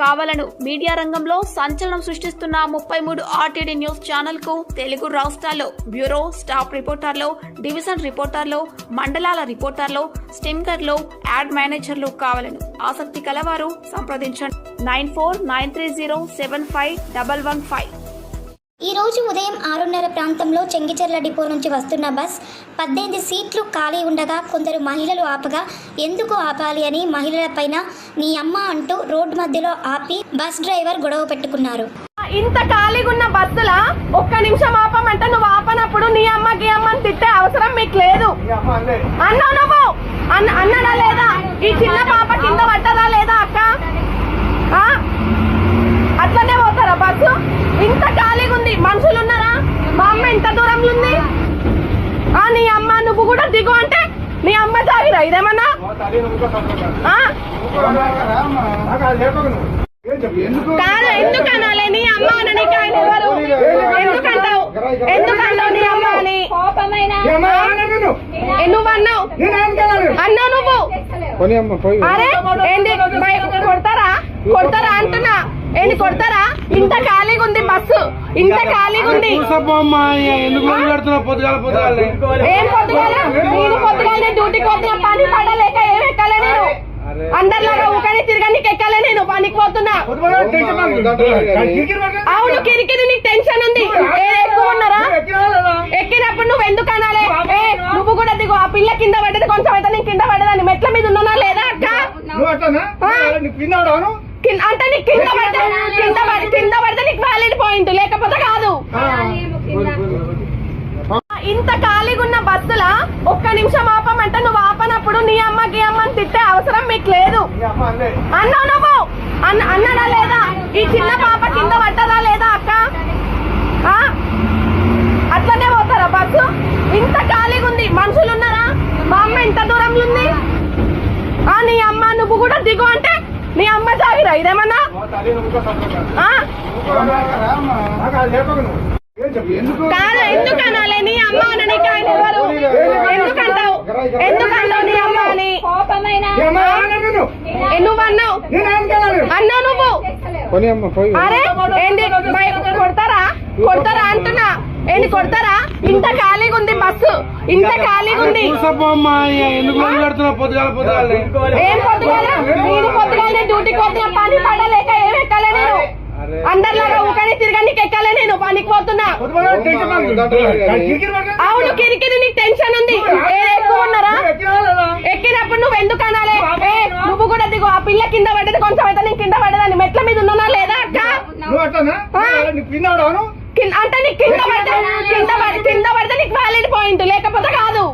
కావాలను media రంగంలో సంచలనం సృష్టిస్తున్న 33 RTD news channel కు తెలుగు రాష్ట్రాల్లో బ్యూరో, స్టాఫ్ రిపోర్టర్లు, డివిజన్ రిపోర్టర్లు, మండలాల రిపోర్టర్లు, స్టింకర్లు, యాడ్ మేనేజర్లు కావాలను. ఆసక్తి కలవారు సంప్రదించండి 9493075115. ఈ రోజు ఉదయం 6:30 ప్రాంతంలో చెంగిచెర్ల డిపో నుంచి వస్తున్న బస్ 18 సీట్లు ఖాళీ ఉండగా కొందరు మహిళలు ఆపగా ఎందుకు ఆపాలి అని మహిళలపైన నీ అమ్మ అంటూ రోడ్డు మధ్యలో ఆపి బస్ డ్రైవర్ గొడవ పెట్టుకున్నారు. ఇంత ఖాళీగా ఉన్న బస్సులా ఒక్క నిమిషం ఆపమంటే నువ్వు ఆపనప్పుడు నీ అమ్మకి అమ్మని తిట్టే అవసరం మీకు లేదు. అన్నా నువ్వు అన్నడా లేదా? ఈ చిన్న పాప కింద పట్టదా లేదా అక్క? అట్లనే పోతారా బస్సు? ఇంత ఖాళీగా ఉంది, మనుషులు ఉన్నారా? మా అమ్మ ఎంత దూరంలో ఉంది? నీ అమ్మ నువ్వు కూడా దిగు అంటే నీ అమ్మ జాగిరా ఇదేమన్నా? కాదు, ఎందుకు అనాలి నీ అమ్మ అని? ఆయన ఎవరు? ఎందుకంటావు? ఎందుకంటావు నీ అమ్మ అని? నువ్వు అన్నావు అన్నావు నువ్వు. అరే ఏంటి కొడతారా అంటున్నా? ఏంటి కొడతారా? ఇంత ఖాళీగా ఉంది బస్సు, ఇంత ఖాళీగా ఉంది. ఏం పొద్దుగాల? నేను పొద్దుగాల డ్యూటీకి పోతున్నా, పని పడలేక ఏం ఎక్కలే నేను. అందరిలాగా ఊకని తిరగడానికి ఎక్కలే నేను, పనికి పోతున్నా. అవును, కిరికిరి నీకు టెన్షన్ ఉంది. ఎక్కువ ఉన్నారా? ఎక్కినప్పుడు నువ్వు ఎందుకు అనాలి? నువ్వు కూడా దిగు. ఆ పిల్ల కింద పడ్డది, కొంచెం అయితే నేను కింద పడ్డదాన్ని. మెట్ల మీద ఉన్నానా లేదా అక్క? అంటే నీకు కింద పడితే నీకు వ్యాలిడ్ పాయింట్, లేకపోతే కాదు. ఇంత ఖాళీగా ఉన్న బస్సులా ఒక్క నిమిషం ఆపమంటే నువ్వు ఆపనప్పుడు నీ అమ్మకి అమ్మని తిట్టే అవసరం మీకు లేదు. అన్నావు నువ్వు అన్నడా లేదా? ఈ చిన్న పాప కింద పట్టదా లేదా అక్క? అట్లనే పోతారా బస్సు? ఇంత ఖాళీగా ఉంది, మనుషులు ఉన్నారా? మా అమ్మ ఎంత దూరంలో ఉంది? నీ అమ్మ నువ్వు కూడా దిగు అంటే నీ అమ్మ జాగిరా ఇదేమన్నా? కాదు, ఎందుకు అనాలి నీ అమ్మ అని? ఆయన ఎవరు? ఎందుకంటావు నీ అమ్మ అని? నువ్వు అన్నావు నువ్వు. అరే ఏంటి కొడతారా అంటున్నా? ఏంటి కొడతారా? ఇంత ఖాళీగా ఉంది బస్సు, ఇంత ఖాళీగా ఉంది. ఏం పొద్దుగాల? నేను పొద్దుగాల డ్యూటీకి పోతున్నా, పని పడలేక ఏం ఎక్కలే నేను. అందరిలాగా ఊకని తిరగడానికి ఎక్కలే నేను, పనికి పోతున్నా. అవును, కిరికిరి నీకు టెన్షన్ ఉంది. ఎక్కువ ఉన్నారా? ఎక్కినప్పుడు నువ్వు ఎందుకు అనాలి? నువ్వు కూడా దిగు. ఆ పిల్ల కింద పడ్డది, కొంచెం అయితే నేను కింద పడ్డదాన్ని. మెట్ల మీద ఉన్నానా లేదా అక్క? అంటే నీకు కింద పడితే నీకు వ్యాలిడ్ పాయింట్, లేకపోతే కాదు.